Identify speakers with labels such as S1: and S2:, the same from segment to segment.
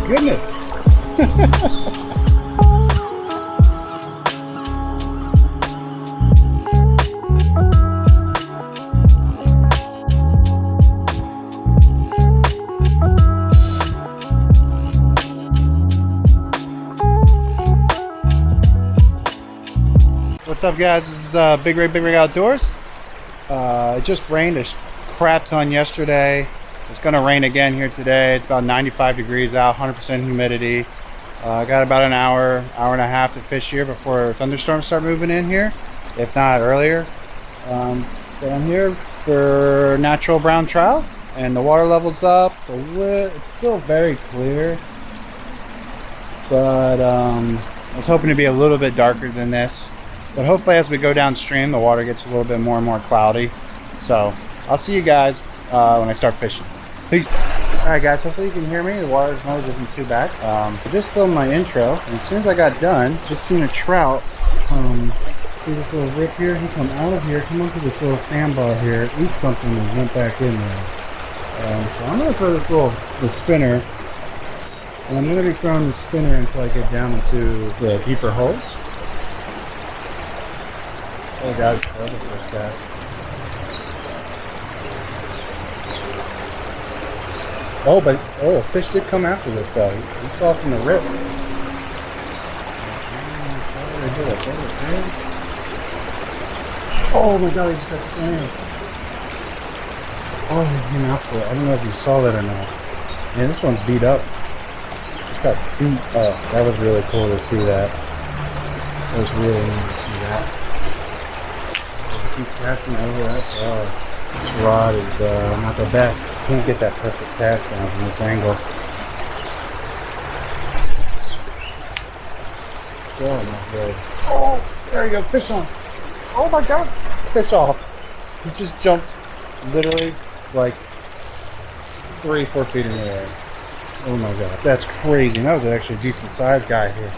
S1: goodness. What's up, guys? This is BigWrig Outdoors. It just rained a crap ton yesterday. It's gonna rain again here today. It's about 95 degrees out, 100% humidity. I got about an hour and a half to fish here before thunderstorms start moving in here, if not earlier. But I'm here for natural brown trout, and the water level's up. It's still very clear, but I was hoping to be a little bit darker than this. But hopefully as we go downstream, the water gets a little bit more and more cloudy. So I'll see you guys when I start fishing. Peace. Alright guys, hopefully you can hear me. The water's noise isn't too bad. I just filmed my intro, and as soon as I got done, just seen a trout. See this little rip here? He come out of here, come onto this little sandbar here, eat something, and went back in there. So I'm going to throw the spinner, and I'm going to be throwing the spinner until I get down into the deeper holes. Oh guys, throw the first cast. Oh, but a fish did come after this though. He saw from the rip. Oh my god, he just got slammed. Oh, he came out for it. I don't know if you saw that or not. Man, this one's beat up. Just got beat up. That was really cool to see that. It was really neat to see that. Keep casting over that. This rod is not the best. Can't get that perfect cast down from this angle. Still not good. Oh, there you go, fish on. Oh my god, fish off. He just jumped literally like 3-4 feet in the air. Oh my god, that's crazy. And that was actually a decent sized guy here.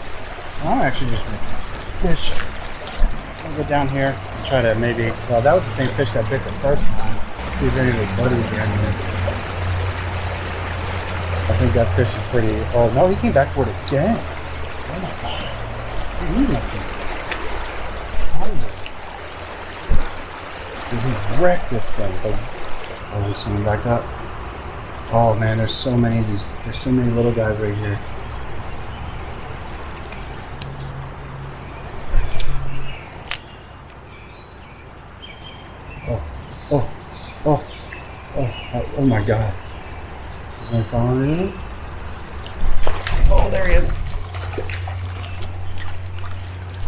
S1: I'm actually just gonna fish. I'll go down here and try to maybe, well, that was the same fish that bit the first time. See if any of those buddies are in here. I think that fish is pretty, oh no, he came back for it again. Oh my god. He must have he wrecked this thing. Oh, he's swimming back up. Oh man, there's so many of these, there's so many little guys right here. Oh my god. Is he following me? Oh, there he is.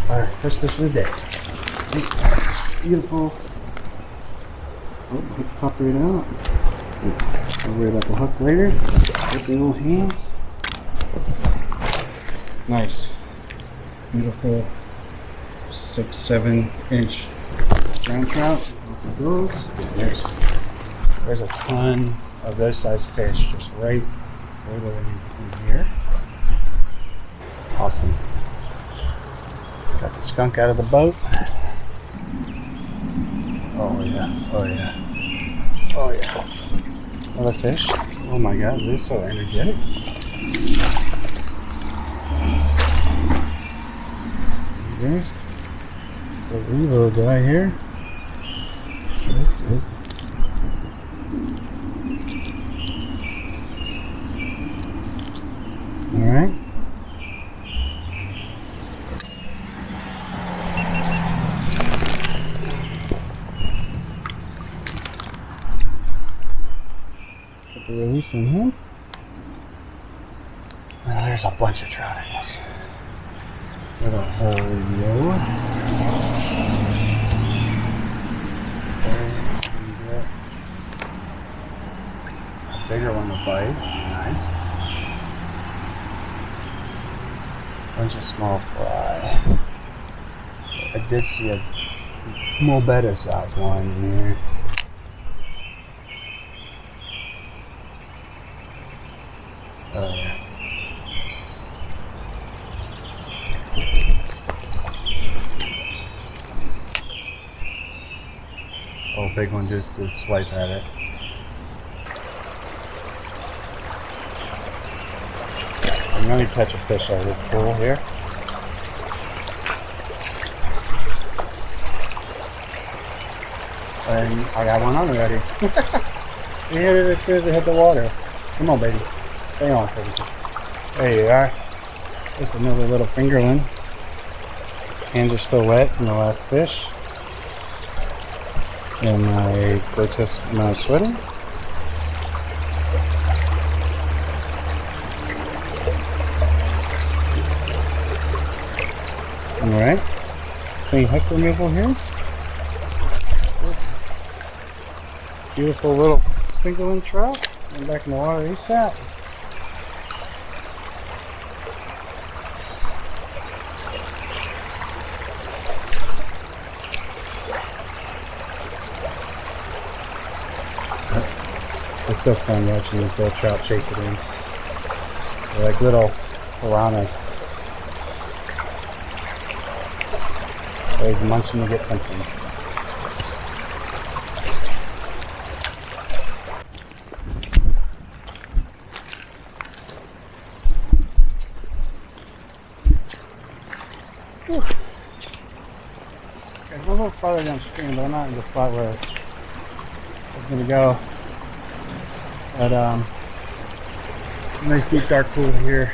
S1: Alright, first fish of the day. Beautiful. Oh, he popped right out. Don't worry about the hook later. With the little hands. Nice. Beautiful 6-7 inch brown trout. Off it goes. There's a ton of those size fish just right there in here. Awesome. Got the skunk out of the boat. Oh yeah, oh yeah, oh yeah. Another fish. Oh my god, they're so energetic. There he is. Just a wee little guy here. That's really good. Alright. Put the release in him. Oh, there's a bunch of trout in this. Got a whole row. A bigger one to bite. Nice. Bunch of small fry. I did see a more better size one in there. Oh yeah. Oh, big one just to swipe at it. I'm going to catch a fish out of this pool here. And I got one on already. He hit it as soon as it hit the water. Come on, baby. Stay on for me. There you are. Just another little fingerling. Hands are still wet from the last fish. And my grotesque amount of sweating. Alright. Clean hook removal here. Beautiful little fingerling trout. And back in the water ASAP. It's so fun watching these little trout chase it in. They're like little piranhas. Always munching to get something. Whew. Okay, I'm a little farther downstream, but I'm not in the spot where I was going to go. But nice deep dark pool here.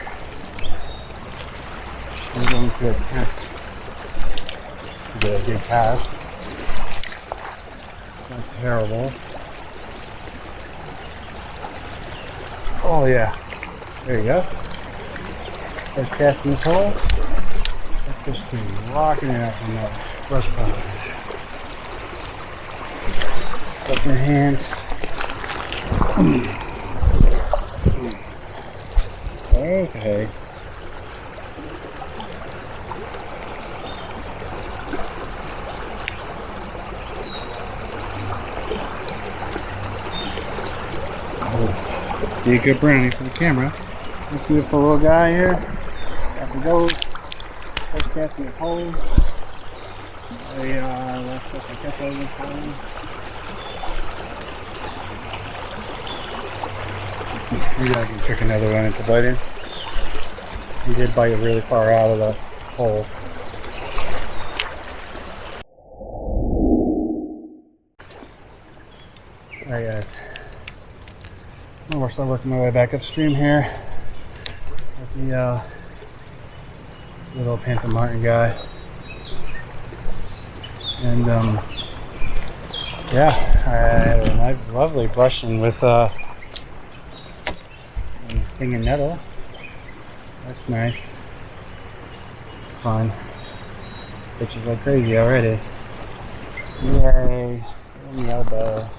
S1: I'm going to attempt to get a good cast. It's not terrible. Oh yeah, there you go. First cast in this hole. That fish came rocking it out from that brush pile. Up my hands. Okay. Be a good brownie for the camera. This beautiful little guy here. Off he goes. First cast in his hole. The last fish I catch out of this hole. Let's see, maybe I can trick another one into biting. He did bite really far out of the hole. Alright guys, I'm gonna start working my way back upstream here with the this little panther martin guy, and yeah, I had a nice, lovely brushing with some stinging nettle. That's nice. Fun. Bitches like crazy already. Yay! Give me elbow.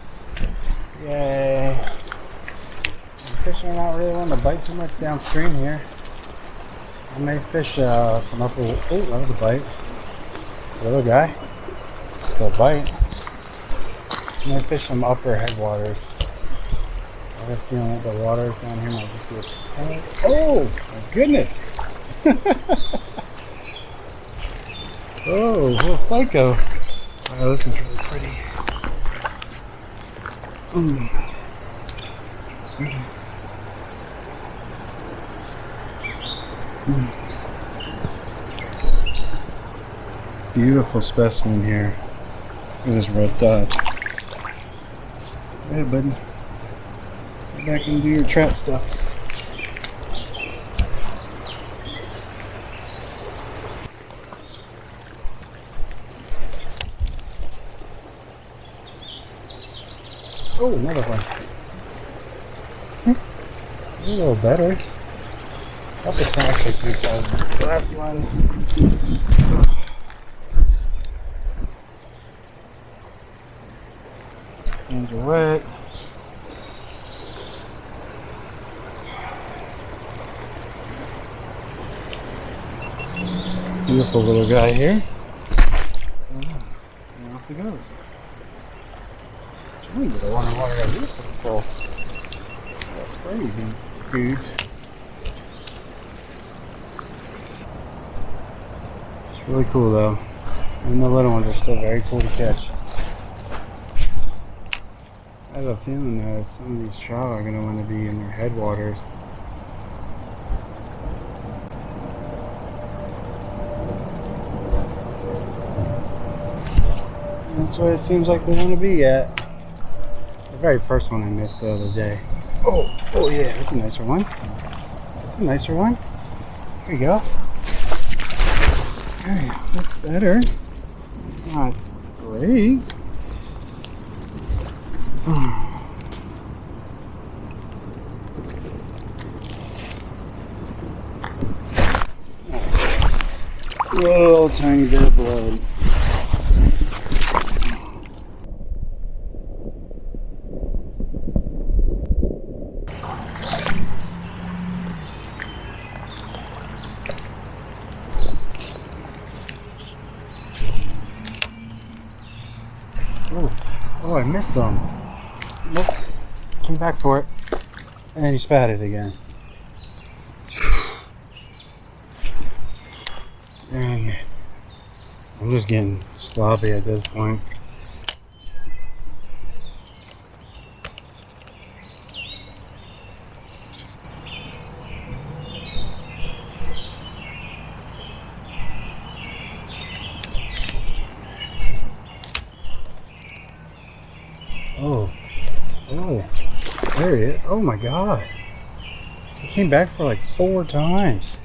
S1: Yay! The fish are not really wanting to bite too much downstream here. I may fish some upper. Oh, that was a bite. Little guy. Still bite. I may fish some upper headwaters. I have a feeling that the waters down here might just be a tiny. Oh my goodness! Oh, little psycho. Wow, this one's really pretty. Beautiful specimen here. Look at this red dot. Hey, buddy. Go back and do your trout stuff. Oh, another one. A little better. That was actually same size as the last one. Hands are wet. Beautiful little guy here. And off he goes. Ooh, the one water got this pretty full. That's crazy, dudes. It's really cool though. And the little ones are still very cool to catch. I have a feeling that some of these trout are going to want to be in their headwaters. That's what it seems like they want to be at. The very first one I missed the other day. Oh yeah, that's a nicer one. That's a nicer one. There you go. Okay, that's better. It's not great. Little tiny bit of blood. Oh, I missed him. Nope. Came back for it. And he spat it again. Dang it. I'm just getting sloppy at this point. Oh, there he is. Oh my god. He came back for like 4 times.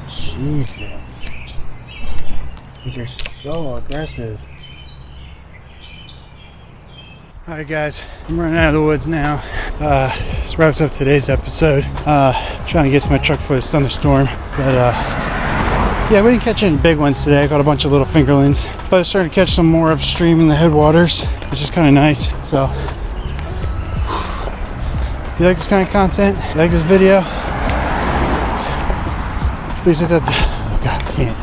S1: Jesus. You're so aggressive. Alright guys, I'm running out of the woods now. This wraps up today's episode. Trying to get to my truck for this thunderstorm. But yeah, we didn't catch any big ones today. I got a bunch of little fingerlings. But I'm starting to catch some more upstream in the headwaters, which is kind of nice. So, if you like this kind of content, if you like this video, please hit that, oh god, I can't.